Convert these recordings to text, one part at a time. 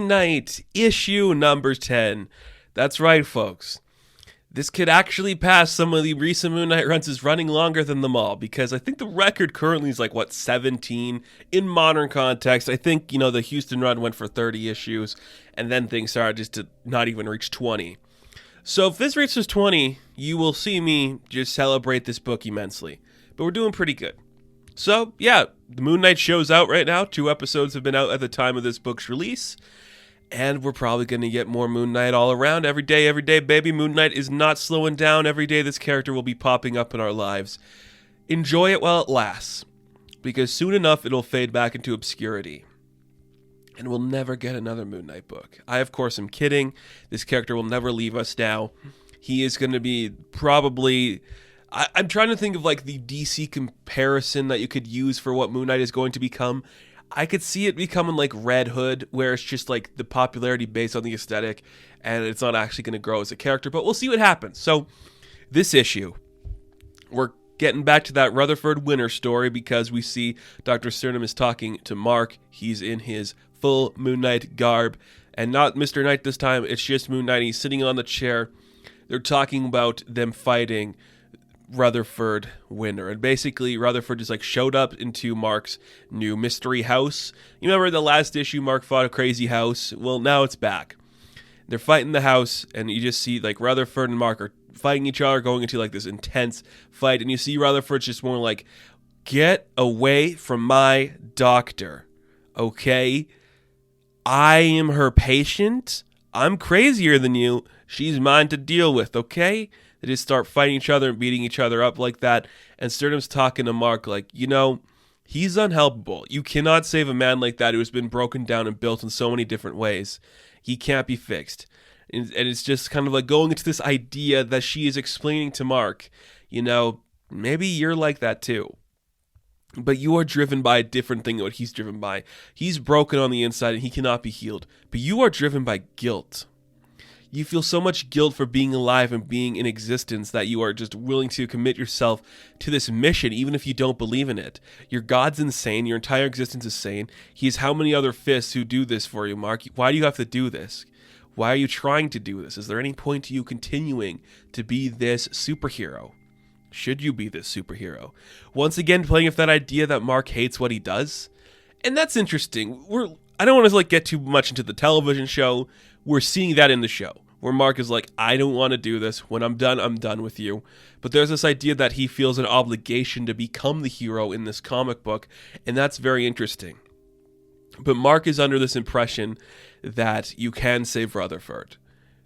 Moon Knight, issue number 10. That's right, folks. This could actually pass some of the recent Moon Knight runs as running longer than them all, because I think the record currently is 17 in modern context. I think, the Houston run went for 30 issues, and then things started just to not even reach 20. So if this reaches 20, you will see me just celebrate this book immensely. But we're doing pretty good. So, yeah, the Moon Knight show's out right now. 2 episodes have been out at the time of this book's release. And we're probably going to get more Moon Knight all around. Every day, baby. Moon Knight is not slowing down. Every day this character will be popping up in our lives. Enjoy it while it lasts. Because soon enough, it'll fade back into obscurity. And we'll never get another Moon Knight book. I, of course, am kidding. This character will never leave us now. He is going to be probably... I'm trying to think of the DC comparison that you could use for what Moon Knight is going to become. I could see it becoming like Red Hood, where it's just the popularity based on the aesthetic, and it's not actually going to grow as a character, but we'll see what happens. So, this issue, we're getting back to that Rutherford winter story because we see Dr. Sterman is talking to Mark. He's in his full Moon Knight garb, and not Mr. Knight this time, it's just Moon Knight. He's sitting on the chair. They're talking about them fighting Rutherford winter, and basically Rutherford just showed up into Mark's new mystery house. You remember the last issue Mark fought a crazy house? Well, now it's back. They're fighting the house, and you just see Rutherford and Mark are fighting each other, going into this intense fight, and you see Rutherford's just more get away from my doctor, okay? I am her patient. I'm crazier than you. She's mine to deal with, okay? They just start fighting each other and beating each other up like that. And Sterman's talking to Mark he's unhelpable. You cannot save a man like that who has been broken down and built in so many different ways. He can't be fixed. And it's just kind of going into this idea that she is explaining to Mark, maybe you're like that too. But you are driven by a different thing than what he's driven by. He's broken on the inside and he cannot be healed. But you are driven by guilt. You feel so much guilt for being alive and being in existence that you are just willing to commit yourself to this mission, even if you don't believe in it. Your God's insane. Your entire existence is sane. He has how many other fists who do this for you, Mark? Why do you have to do this? Why are you trying to do this? Is there any point to you continuing to be this superhero? Should you be this superhero? Once again, playing with that idea that Mark hates what he does. And that's interesting. I don't want to get too much into the television show. We're seeing that in the show, where Mark is I don't want to do this. When I'm done with you. But there's this idea that he feels an obligation to become the hero in this comic book, and that's very interesting. But Mark is under this impression that you can save Rutherford.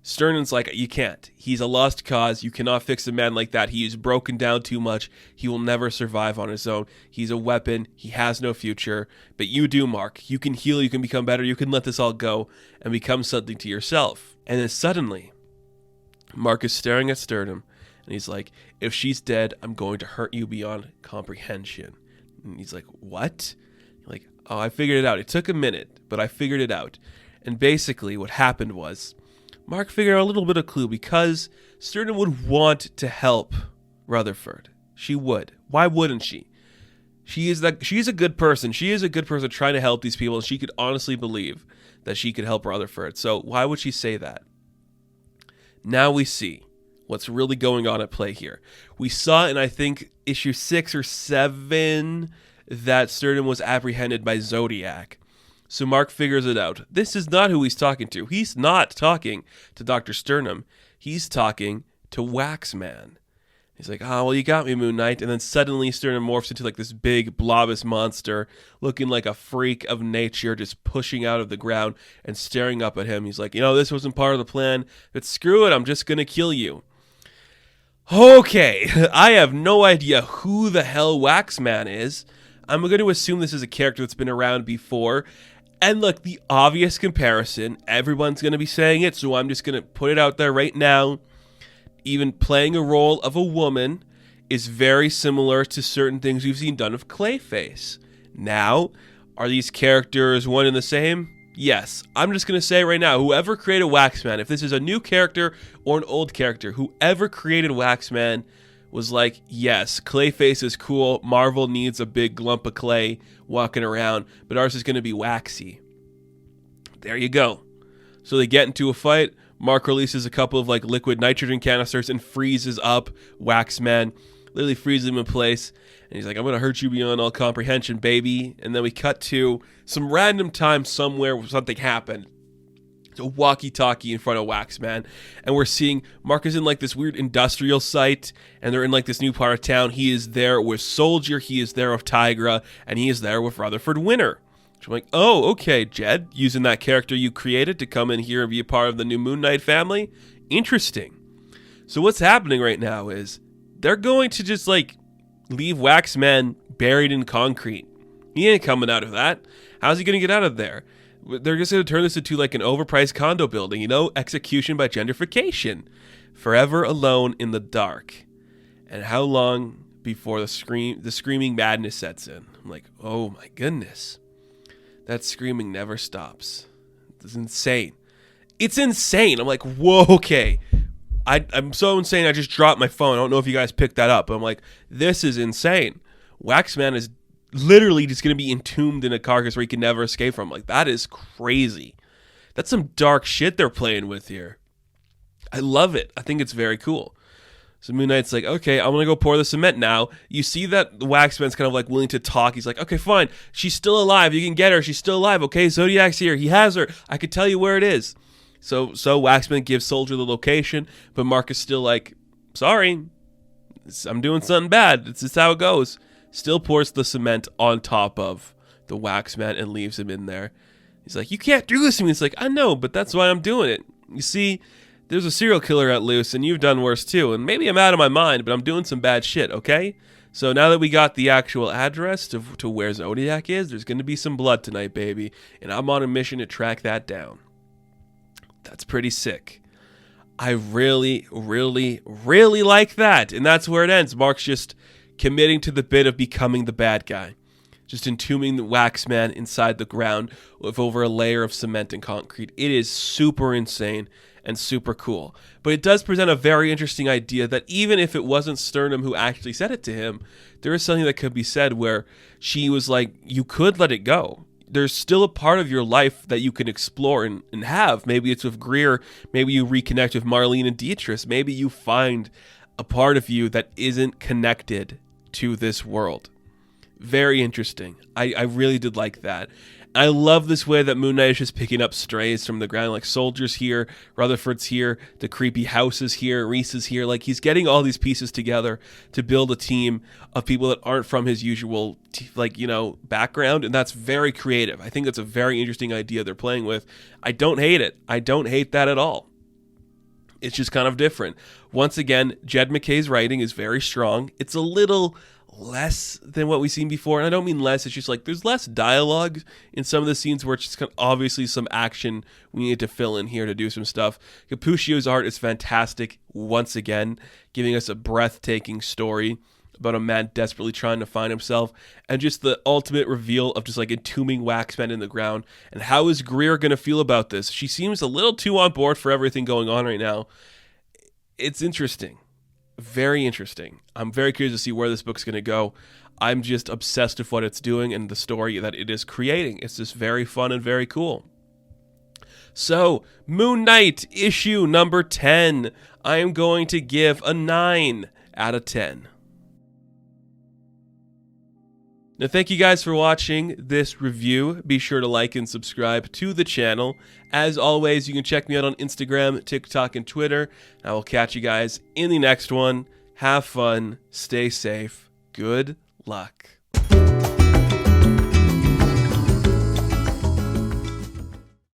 Sternan's you can't. He's a lost cause. You cannot fix a man like that. He is broken down too much. He will never survive on his own. He's a weapon. He has no future. But you do, Mark. You can heal. You can become better. You can let this all go and become something to yourself. And then suddenly, Mark is staring at Sterman, and he's if she's dead, I'm going to hurt you beyond comprehension. And he's what? You're oh, I figured it out. It took a minute, but I figured it out. And basically what happened was, Mark figured out a little bit of clue because Sterman would want to help Rutherford. She would. Why wouldn't she? She's a good person. She is a good person trying to help these people, and she could honestly believe that she could help Rutherford. So why would she say that? Now we see what's really going on at play here. We saw in, I think, issue 6 or 7 that Sterman was apprehended by Zodiac. So Mark figures it out. This is not who he's talking to. He's not talking to Dr. Sterman. He's talking to Waxman. He's oh, well, you got me, Moon Knight. And then suddenly Sterman morphs into this big blobous monster, looking like a freak of nature, just pushing out of the ground and staring up at him. He's this wasn't part of the plan, but screw it, I'm just going to kill you. Okay, I have no idea who the hell Waxman is. I'm going to assume this is a character that's been around before. And look, the obvious comparison, everyone's going to be saying it, so I'm just going to put it out there right now. Even playing a role of a woman is very similar to certain things we've seen done of Clayface. Now, are these characters one and the same? Yes. I'm just going to say right now, whoever created Waxman, if this is a new character or an old character, whoever created Waxman was yes, Clayface is cool. Marvel needs a big lump of clay walking around, but ours is going to be waxy. There you go. So they get into a fight. Marc releases a couple of like liquid nitrogen canisters and freezes up Waxman. Literally freezes him in place. And he's like, I'm going to hurt you beyond all comprehension, baby. And then we cut to some random time somewhere where something happened. It's a walkie-talkie in front of Waxman. And we're seeing Marc is in like this weird industrial site. And they're in like this new part of town. He is there with Soldier. He is there with Tigra. And he is there with Rutherford Winter. So I'm like, oh, okay, Jed. Using that character you created to come in here and be a part of the new Moon Knight family. Interesting. So what's happening right now is they're going to just like leave Waxman buried in concrete. He ain't coming out of that. How's he going to get out of there? They're just going to turn this into like an overpriced condo building, you know, execution by gentrification. Forever alone in the dark. And how long before the screaming madness sets in? I'm like, oh my goodness. That screaming never stops. It's insane. It's insane. I'm like, whoa, okay. I'm so insane, I just dropped my phone. I don't know if you guys picked that up. But I'm like, this is insane. Waxman is literally just going to be entombed in a carcass where he can never escape from. Like, that is crazy. That's some dark shit they're playing with here. I love it. I think it's very cool. So Moon Knight's like, okay, I'm going to go pour the cement now. You see that Waxman's kind of like willing to talk. He's like, okay, fine. She's still alive. You can get her. She's still alive. Okay, Zodiac's here. He has her. I could tell you where it is. So Waxman gives Soldier the location, but Marc is still like, sorry, I'm doing something bad. It's just how it goes. Still pours the cement on top of the Waxman and leaves him in there. He's like, you can't do this to me. It's like, I know, but that's why I'm doing it. You see, there's a serial killer at loose, and you've done worse too. And maybe I'm out of my mind, but I'm doing some bad shit, okay? So now that we got the actual address to where Zodiac is, there's going to be some blood tonight, baby. And I'm on a mission to track that down. That's pretty sick. I really, really, really like that. And that's where it ends. Marc's just committing to the bit of becoming the bad guy. Just entombing the Waxman inside the ground with over a layer of cement and concrete. It is super insane and super cool. But it does present a very interesting idea that even if it wasn't Sterman who actually said it to him, there is something that could be said where she was like, you could let it go. There's still a part of your life that you can explore and have. Maybe it's with Greer. Maybe you reconnect with Marlene and Dietrich. Maybe you find a part of you that isn't connected to this world. Very interesting. I really did like that. I love this way that Moon Knight is just picking up strays from the ground. Like Soldier's here, Rutherford's here, the creepy house is here, Reese is here. Like he's getting all these pieces together to build a team of people that aren't from his usual, background. And that's very creative. I think that's a very interesting idea they're playing with. I don't hate it. I don't hate that at all. It's just kind of different. Once again, Jed MacKay's writing is very strong. It's a little less than what we've seen before. And I don't mean less, it's just like there's less dialogue in some of the scenes where it's just kind of obviously some action we need to fill in here to do some stuff. Cappuccio's art is fantastic once again, giving us a breathtaking story about a man desperately trying to find himself, and just the ultimate reveal of just like entombing Waxman in the ground. And how is Greer going to feel about this? She seems a little too on board for everything going on right now. It's interesting. Very interesting. I'm very curious to see where this book's going to go. I'm just obsessed with what it's doing and the story that it is creating. It's just very fun and very cool. So, Moon Knight, issue number 10. I am going to give a 9 out of 10. Now, thank you guys for watching this review. Be sure to like and subscribe to the channel. As always, you can check me out on Instagram, TikTok, and Twitter. I will catch you guys in the next one. Have fun. Stay safe. Good luck.